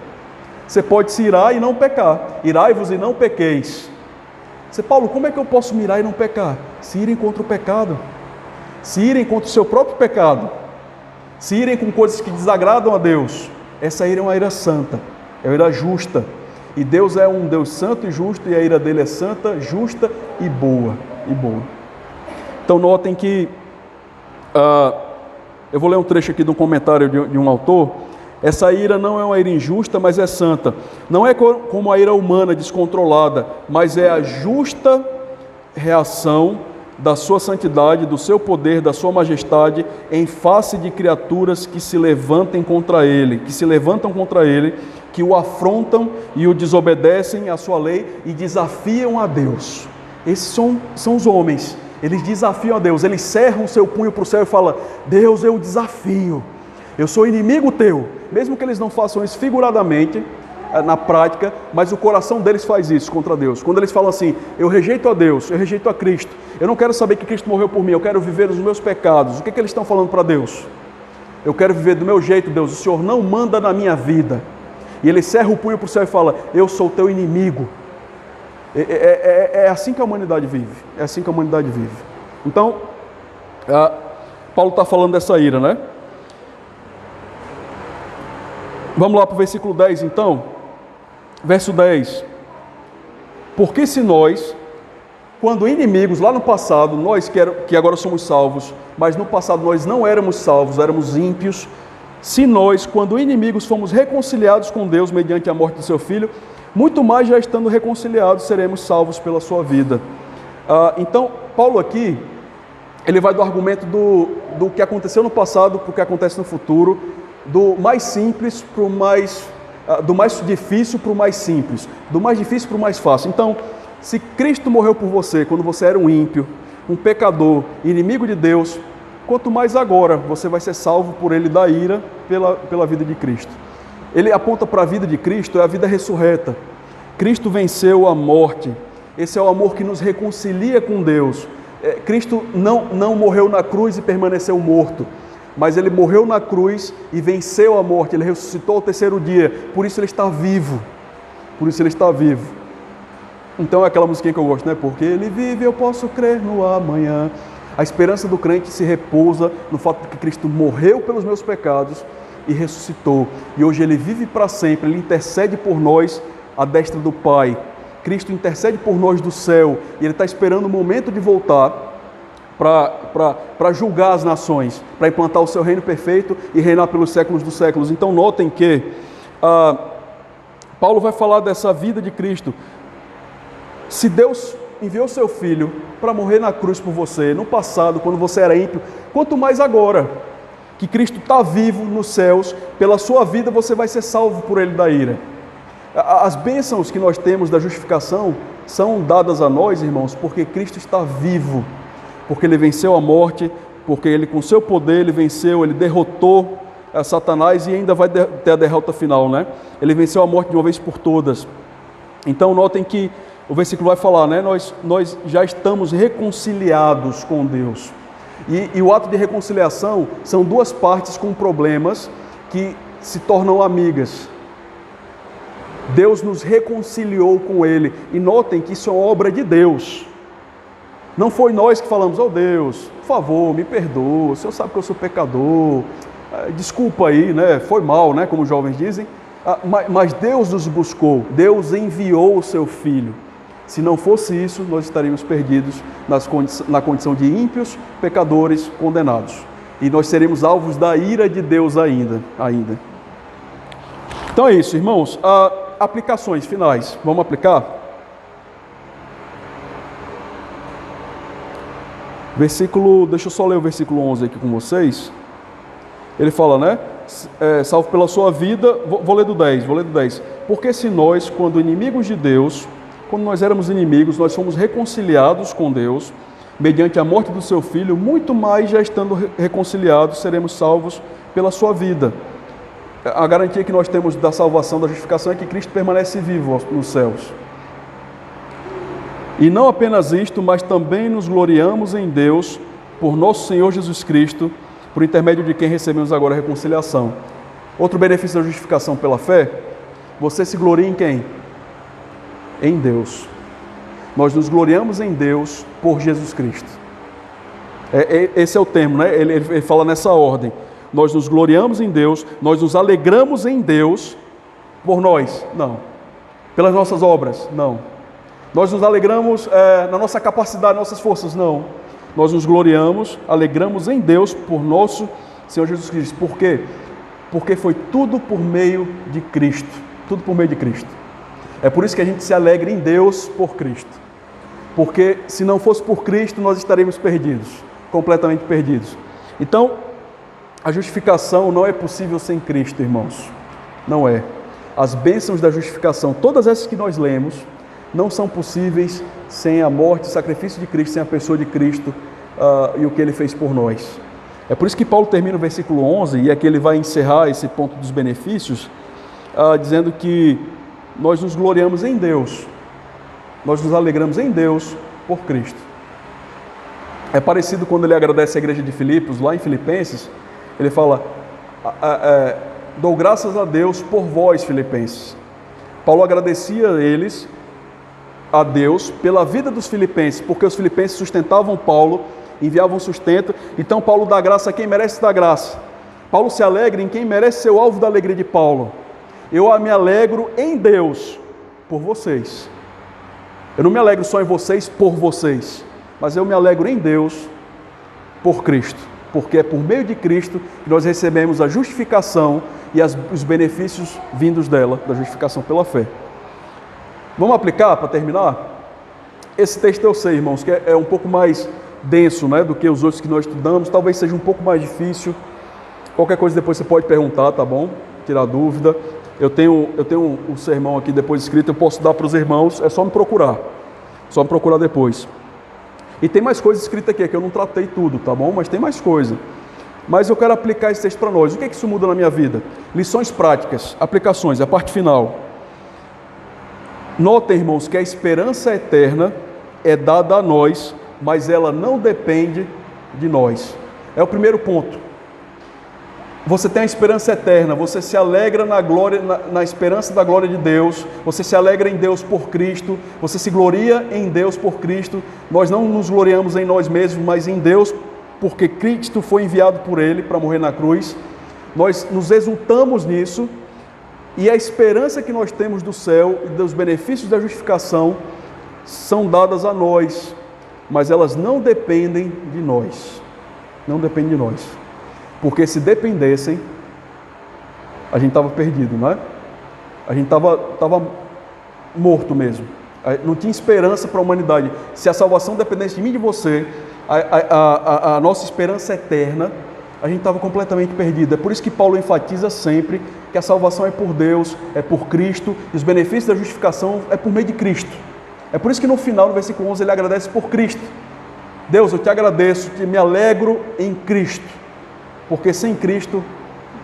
Você pode se irar e não pecar. Irai-vos e não pequeis. Você, Paulo, como é que eu posso me irar e não pecar? Se irem contra o pecado. Se irem contra o seu próprio pecado. Se irem com coisas que desagradam a Deus. Essa ira é uma ira santa, é uma ira justa. E Deus é um Deus santo e justo, e a ira dele é santa, justa e boa. Então notem que, eu vou ler um trecho aqui de um comentário de um autor. Essa ira não é uma ira injusta, mas é santa. Não é como a ira humana descontrolada, mas é a justa reação da sua santidade, do seu poder, da sua majestade, em face de criaturas que se levantam contra ele, que o afrontam e o desobedecem à sua lei e desafiam a Deus. Esses são os homens. Eles desafiam a Deus, eles cerram o seu punho para o céu e falam: Deus, eu desafio, eu sou inimigo teu. Mesmo que eles não façam isso figuradamente, na prática, mas o coração deles faz isso contra Deus. Quando eles falam assim: eu rejeito a Deus, eu rejeito a Cristo, eu não quero saber que Cristo morreu por mim, eu quero viver os meus pecados. O que eles estão falando para Deus? Eu quero viver do meu jeito, Deus, o Senhor não manda na minha vida. E ele cerra o punho para o céu e fala: eu sou teu inimigo. É assim que a humanidade vive. É assim que a humanidade vive. Então, Paulo está falando dessa ira, né? Vamos lá para o versículo 10, então. Verso 10. Porque se nós, quando inimigos, lá no passado, nós que agora somos salvos, mas no passado nós não éramos salvos, éramos ímpios. Se nós, quando inimigos, fomos reconciliados com Deus mediante a morte do seu Filho, muito mais já estando reconciliados, seremos salvos pela sua vida. Então, Paulo aqui, ele vai do argumento do que aconteceu no passado para o que acontece no futuro, do mais simples para o mais... do mais difícil para o mais simples, do mais difícil para o mais fácil. Então, se Cristo morreu por você quando você era um ímpio, um pecador, inimigo de Deus, quanto mais agora você vai ser salvo por Ele da ira pela vida de Cristo. Ele aponta para a vida de Cristo, é a vida ressurreta. Cristo venceu a morte. Esse é o amor que nos reconcilia com Deus. Cristo não morreu na cruz e permaneceu morto, mas Ele morreu na cruz e venceu a morte. Ele ressuscitou ao terceiro dia, por isso Ele está vivo. Por isso Ele está vivo. Então é aquela musiquinha que eu gosto, né? Porque Ele vive, eu posso crer no amanhã. A esperança do crente se repousa no fato de que Cristo morreu pelos meus pecados e ressuscitou. E hoje Ele vive para sempre, Ele intercede por nós à destra do Pai. Cristo intercede por nós do céu e Ele está esperando o momento de voltar para julgar as nações, para implantar o seu reino perfeito e reinar pelos séculos dos séculos. Então notem que Paulo vai falar dessa vida de Cristo. Se Deus enviou seu Filho para morrer na cruz por você, no passado, quando você era ímpio, quanto mais agora, que Cristo está vivo nos céus, pela sua vida você vai ser salvo por Ele da ira. As bênçãos que nós temos da justificação são dadas a nós, irmãos, porque Cristo está vivo, porque Ele venceu a morte, porque Ele com seu poder, Ele venceu, Ele derrotou a Satanás e ainda vai ter a derrota final, né? Ele venceu a morte de uma vez por todas. Então notem que o versículo vai falar, né? Nós já estamos reconciliados com Deus. E o ato de reconciliação são duas partes com problemas que se tornam amigas. Deus nos reconciliou com Ele. E notem que isso é obra de Deus. Não foi nós que falamos, oh Deus, por favor, me perdoa, o Senhor sabe que eu sou pecador, desculpa aí, né? Foi mal, né? Como os jovens dizem. Mas Deus nos buscou, Deus enviou o seu Filho. Se não fosse isso, nós estaríamos perdidos na condição de ímpios, pecadores, condenados. E nós seremos alvos da ira de Deus ainda. Então é isso, irmãos. Aplicações finais. Vamos aplicar? Deixa eu só ler o versículo 11 aqui com vocês. Ele fala, né? Salvo pela sua vida, vou ler do 10. Porque se nós, quando inimigos de Deus, quando nós éramos inimigos, nós fomos reconciliados com Deus, mediante a morte do seu Filho, muito mais já estando reconciliados, seremos salvos pela sua vida. A garantia que nós temos da salvação, da justificação, é que Cristo permanece vivo nos céus. E não apenas isto, mas também nos gloriamos em Deus, por nosso Senhor Jesus Cristo, por intermédio de quem recebemos agora a reconciliação. Outro benefício da justificação pela fé, você se gloria em quem? Em Deus. Nós nos gloriamos em Deus por Jesus Cristo. Esse é o termo, né? Ele fala nessa ordem. Nós nos gloriamos em Deus, nós nos alegramos em Deus por nós? Não. Pelas nossas obras? Não. Nós nos alegramos na nossa capacidade, nossas forças? Não. Nós nos gloriamos, alegramos em Deus por nosso Senhor Jesus Cristo. Por quê? Porque foi tudo por meio de Cristo. Tudo por meio de Cristo. É por isso que a gente se alegra em Deus por Cristo. Porque se não fosse por Cristo, nós estaríamos perdidos. Completamente perdidos. Então, a justificação não é possível sem Cristo, irmãos. Não é. As bênçãos da justificação, todas essas que nós lemos, não são possíveis sem a morte e sacrifício de Cristo, sem a pessoa de Cristo e o que Ele fez por nós. É por isso que Paulo termina o versículo 11, e aqui ele vai encerrar esse ponto dos benefícios, dizendo que nós nos gloriamos em Deus, nós nos alegramos em Deus por Cristo. É parecido quando ele agradece a igreja de Filipos, lá em Filipenses, ele fala, dou graças a Deus por vós, filipenses. Paulo agradecia a Deus pela vida dos filipenses, porque os filipenses sustentavam Paulo, enviavam sustento. Então Paulo dá graça a quem merece dar graça. Paulo se alegra em quem merece ser o alvo da alegria de Paulo. Eu me alegro em Deus por vocês. Eu não me alegro só em vocês por vocês, mas eu me alegro em Deus por Cristo, porque é por meio de Cristo que nós recebemos a justificação e os benefícios vindos dela, da justificação pela fé. Vamos aplicar para terminar? Esse texto eu sei, irmãos, que é um pouco mais denso, né, do que os outros que nós estudamos, talvez seja um pouco mais difícil. Qualquer coisa depois você pode perguntar, tá bom? Tirar dúvida. Eu tenho um sermão aqui depois escrito, eu posso dar para os irmãos, é só me procurar. Só me procurar depois. E tem mais coisa escrita aqui, que eu não tratei tudo, tá bom? Mas tem mais coisa. Mas eu quero aplicar esse texto para nós. O que é que isso muda na minha vida? Lições práticas, aplicações, a parte final. Notem, irmãos, que a esperança eterna é dada a nós, mas ela não depende de nós. É o primeiro ponto. Você tem a esperança eterna, você se alegra na glória, na esperança da glória de Deus, você se alegra em Deus por Cristo, você se gloria em Deus por Cristo. Nós não nos gloriamos em nós mesmos, mas em Deus, porque Cristo foi enviado por Ele para morrer na cruz. Nós nos exultamos nisso, e a esperança que nós temos do céu e dos benefícios da justificação são dadas a nós, mas elas não dependem de nós. Não dependem de nós. Porque se dependessem, a gente estava perdido, não é? A gente estava morto mesmo. Não tinha esperança para a humanidade. Se a salvação dependesse de mim e de você, a nossa esperança eterna, a gente estava completamente perdido. É por isso que Paulo enfatiza sempre que a salvação é por Deus, é por Cristo, e os benefícios da justificação é por meio de Cristo. É por isso que no final, no versículo 11, ele agradece por Cristo. Deus, eu te agradeço, que me alegro em Cristo, porque sem Cristo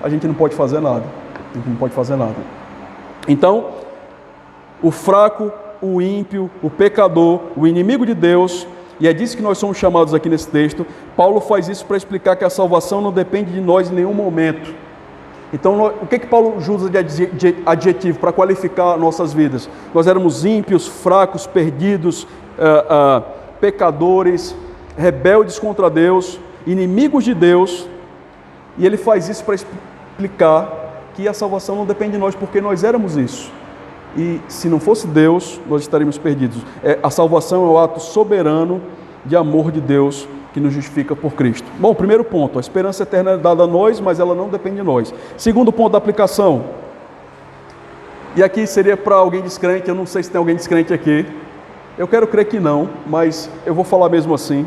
a gente não pode fazer nada. A gente não pode fazer nada. Então, o fraco, o ímpio, o pecador, o inimigo de Deus, e é disso que nós somos chamados aqui nesse texto. Paulo faz isso para explicar que a salvação não depende de nós em nenhum momento. Então, o que Paulo usa de adjetivo para qualificar nossas vidas? Nós éramos ímpios, fracos, perdidos, pecadores, rebeldes contra Deus, inimigos de Deus, e ele faz isso para explicar que a salvação não depende de nós, porque nós éramos isso. E se não fosse Deus, nós estaríamos perdidos. A salvação é o ato soberano de amor de Deus que nos justifica por Cristo. Bom, primeiro ponto, a esperança eterna é dada a nós, mas ela não depende de nós. Segundo ponto da aplicação, e aqui seria para alguém descrente, eu não sei se tem alguém descrente aqui, eu quero crer que não, mas eu vou falar mesmo assim.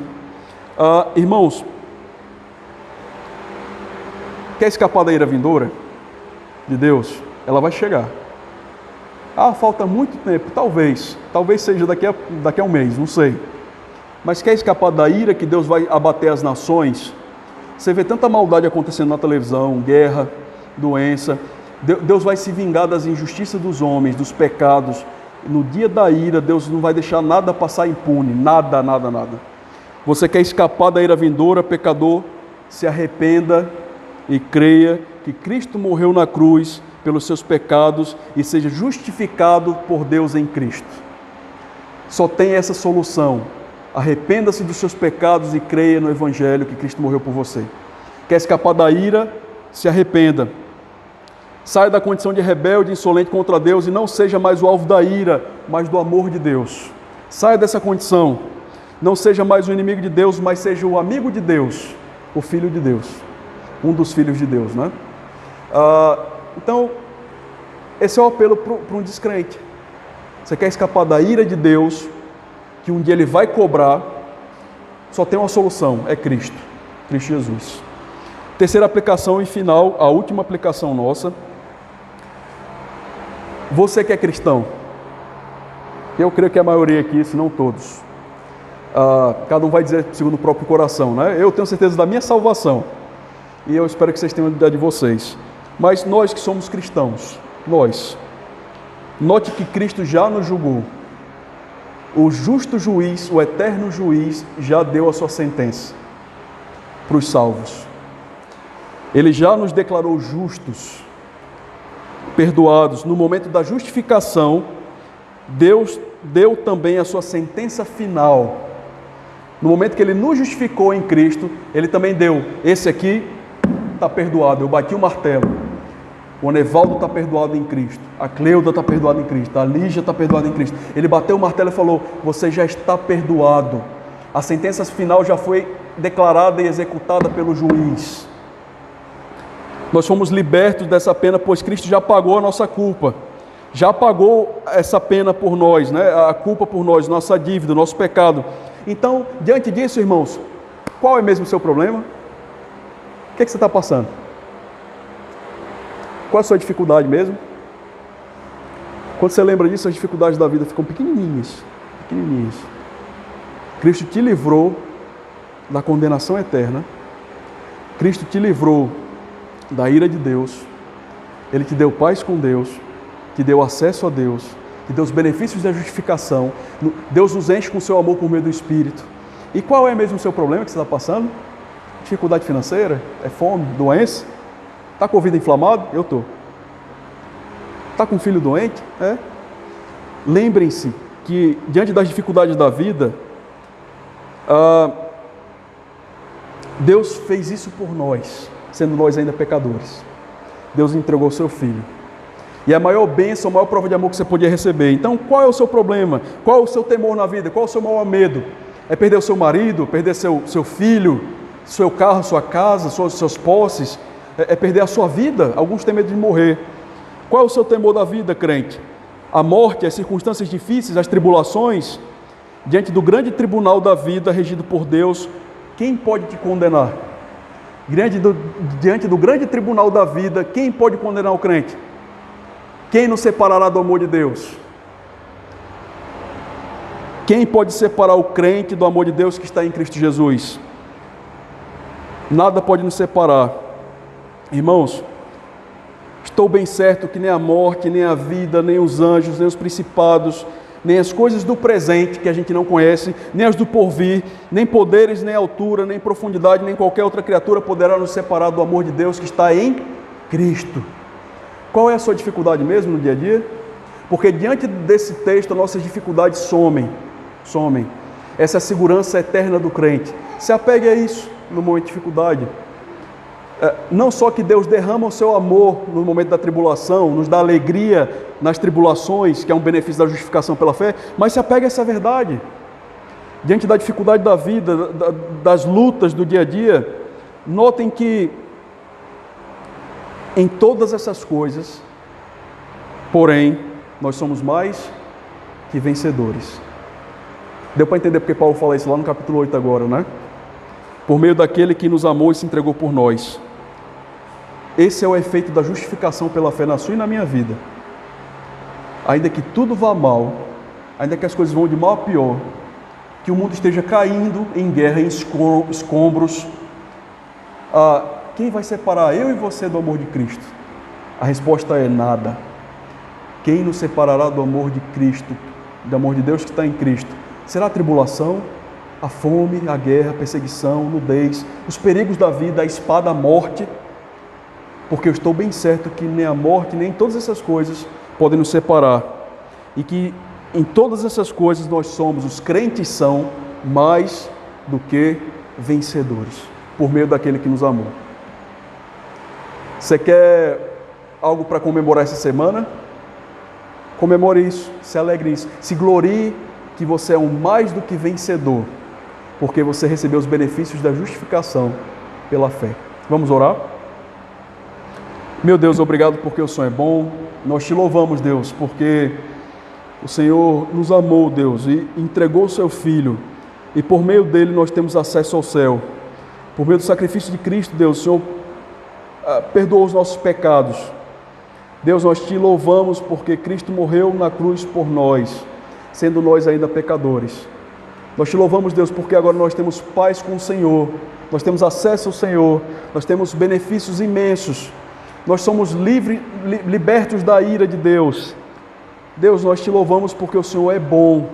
Irmãos, quer escapar da ira vindoura de Deus? Ela vai chegar. Falta muito tempo, talvez seja daqui a um mês, não sei. Mas quer escapar da ira que Deus vai abater as nações? Você vê tanta maldade acontecendo na televisão, guerra, doença. Deus vai se vingar das injustiças dos homens, dos pecados. No dia da ira, Deus não vai deixar nada passar impune, nada. Você quer escapar da ira vindoura, pecador? Se arrependa e creia que Cristo morreu na cruz pelos seus pecados e seja justificado por Deus em Cristo. Só tem essa solução. Arrependa-se dos seus pecados e creia no Evangelho que Cristo morreu por você. Quer escapar da ira? Se arrependa. Saia da condição de rebelde, insolente contra Deus e não seja mais o alvo da ira, mas do amor de Deus. Saia dessa condição. Não seja mais o inimigo de Deus, mas seja o amigo de Deus, o filho de Deus. Um dos filhos de Deus, né? Então, esse é o apelo para um descrente. Você quer escapar da ira de Deus, que um dia Ele vai cobrar, só tem uma solução, é Cristo Jesus. Terceira aplicação e final, a última aplicação nossa. Você que é cristão, eu creio que a maioria aqui, se não todos, cada um vai dizer segundo o próprio coração, né? Eu tenho certeza da minha salvação, e eu espero que vocês tenham ideia de vocês. Mas nós que somos cristãos, note que Cristo já nos julgou. O justo juiz, o eterno juiz, já deu a sua sentença para os salvos. Ele já nos declarou justos, perdoados. No momento da justificação, Deus deu também a sua sentença final. No momento que Ele nos justificou em Cristo, Ele também deu: esse aqui está perdoado, eu bati o martelo. O Onevaldo está perdoado em Cristo, a Cleuda está perdoada em Cristo, a Lígia está perdoada em Cristo. Ele bateu o martelo e falou: você já está perdoado. A sentença final já foi declarada e executada pelo juiz. Nós fomos libertos dessa pena, pois Cristo já pagou a nossa culpa. Já pagou essa pena por nós, né? A culpa por nós, nossa dívida, nosso pecado. Então, diante disso, irmãos, qual é mesmo o seu problema? O que você está passando? Qual a sua dificuldade mesmo? Quando você lembra disso, as dificuldades da vida ficam pequenininhas. Cristo te livrou da condenação eterna. Cristo te livrou da ira de Deus. Ele te deu paz com Deus, te deu acesso a Deus, te deu os benefícios da justificação. Deus nos enche com o seu amor por meio do Espírito. E qual é mesmo o seu problema que você está passando? Dificuldade financeira? É fome? Doença? Está com o ouvido inflamado? Eu estou. Está com um filho doente? É. Lembrem-se que, diante das dificuldades da vida, Deus fez isso por nós, sendo nós ainda pecadores. Deus entregou o seu Filho. E a maior bênção, a maior prova de amor que você podia receber. Então, qual é o seu problema? Qual é o seu temor na vida? Qual é o seu maior medo? É perder o seu marido? Perder seu filho? Seu carro, sua casa, suas posses? É perder a sua vida? Alguns têm medo de morrer. Qual é o seu temor da vida, crente? A morte, as circunstâncias difíceis, as tribulações? Diante do grande tribunal da vida, regido por Deus, quem pode te condenar? Diante do grande tribunal da vida, quem pode condenar o crente? Quem nos separará do amor de Deus? Quem pode separar o crente do amor de Deus que está em Cristo Jesus? Nada pode nos separar. Irmãos, estou bem certo que nem a morte, nem a vida, nem os anjos, nem os principados, nem as coisas do presente que a gente não conhece, nem as do porvir, nem poderes, nem altura, nem profundidade, nem qualquer outra criatura poderá nos separar do amor de Deus que está em Cristo. Qual é a sua dificuldade mesmo no dia a dia? Porque diante desse texto, nossas dificuldades somem. Essa é a segurança eterna do crente. Se apegue a isso no momento de dificuldade. Não só que Deus derrama o seu amor no momento da tribulação, nos dá alegria nas tribulações, que é um benefício da justificação pela fé, mas se apegue a essa verdade. Diante da dificuldade da vida, das lutas do dia a dia, notem que em todas essas coisas, porém, nós somos mais que vencedores. Deu para entender porque Paulo fala isso lá no capítulo 8 agora, né? Por meio daquele que nos amou e se entregou por nós. Esse é o efeito da justificação pela fé na sua e na minha vida. Ainda que tudo vá mal, ainda que as coisas vão de mal a pior, que o mundo esteja caindo em guerra, em escombros, quem vai separar eu e você do amor de Cristo? A resposta é nada. Quem nos separará do amor de Cristo, do amor de Deus que está em Cristo? Será a tribulação, a fome, a guerra, a perseguição, nudez, os perigos da vida, a espada, a morte? Porque eu estou bem certo que nem a morte, nem todas essas coisas podem nos separar. E que em todas essas coisas nós somos, os crentes são mais do que vencedores, por meio daquele que nos amou. Você quer algo para comemorar essa semana? Comemore isso, se alegre nisso, se glorie que você é um mais do que vencedor, porque você recebeu os benefícios da justificação pela fé. Vamos orar? Meu Deus, obrigado porque o Senhor é bom. Nós te louvamos, Deus, porque o Senhor nos amou, Deus, e entregou o seu Filho, e por meio dele nós temos acesso ao céu. Por meio do sacrifício de Cristo, Deus, o Senhor perdoou os nossos pecados. Deus, nós te louvamos porque Cristo morreu na cruz por nós, sendo nós ainda pecadores. Nós te louvamos, Deus, porque agora nós temos paz com o Senhor, nós temos acesso ao Senhor, nós temos benefícios imensos, nós somos libertos da ira de Deus. Deus, nós te louvamos porque o Senhor é bom,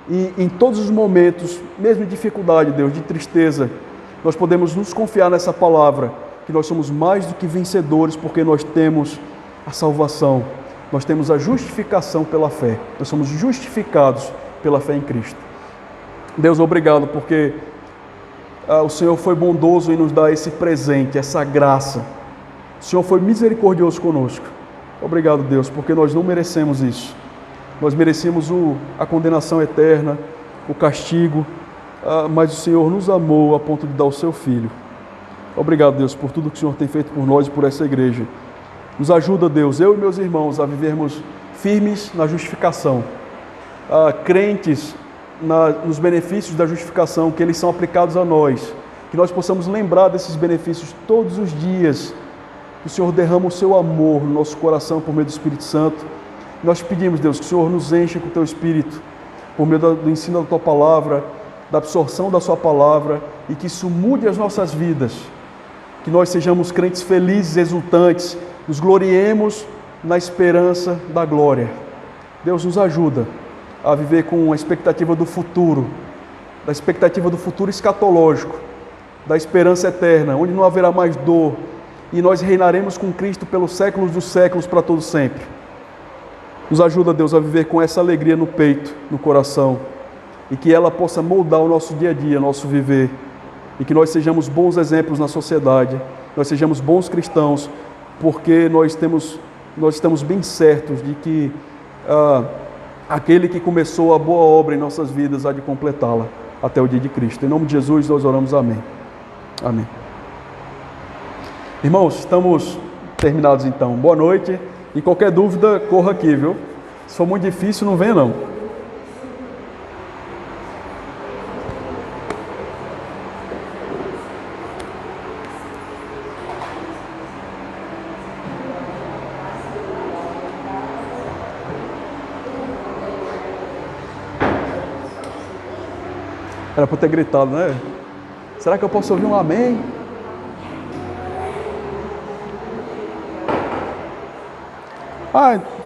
e em todos os momentos, mesmo de dificuldade, Deus, de tristeza, nós podemos nos confiar nessa palavra, que nós somos mais do que vencedores, porque nós temos a salvação, nós temos a justificação pela fé, nós somos justificados pela fé em Cristo. Deus, obrigado porque o Senhor foi bondoso em nos dar esse presente, essa graça. O Senhor foi misericordioso conosco. Obrigado, Deus, porque nós não merecemos isso. Nós merecemos a condenação eterna, o castigo, mas o Senhor nos amou a ponto de dar o seu Filho. Obrigado, Deus, por tudo que o Senhor tem feito por nós e por essa igreja. Nos ajuda, Deus, eu e meus irmãos, a vivermos firmes na justificação, crentes nos benefícios da justificação, que eles são aplicados a nós, que nós possamos lembrar desses benefícios todos os dias. O Senhor derrama o seu amor no nosso coração por meio do Espírito Santo. Nós pedimos, Deus, que o Senhor nos encha com o teu Espírito, por meio do ensino da tua palavra, da absorção da sua palavra, e que isso mude as nossas vidas, que nós sejamos crentes felizes, exultantes, nos gloriemos na esperança da glória. Deus, nos ajuda a viver com a expectativa do futuro, da expectativa do futuro escatológico, da esperança eterna, onde não haverá mais dor, e nós reinaremos com Cristo pelos séculos dos séculos, para todo sempre. Nos ajuda, Deus, a viver com essa alegria no peito, no coração, e que ela possa moldar o nosso dia a dia, nosso viver, e que nós sejamos bons exemplos na sociedade, nós sejamos bons cristãos, porque nós estamos bem certos de que aquele que começou a boa obra em nossas vidas há de completá-la até o dia de Cristo. Em nome de Jesus nós oramos, amém. Amém. Irmãos, estamos terminados então. Boa noite, e qualquer dúvida, corra aqui, viu? Se for muito difícil, não venha não. Era para eu ter gritado, né? Será que eu posso ouvir um amém? Ah,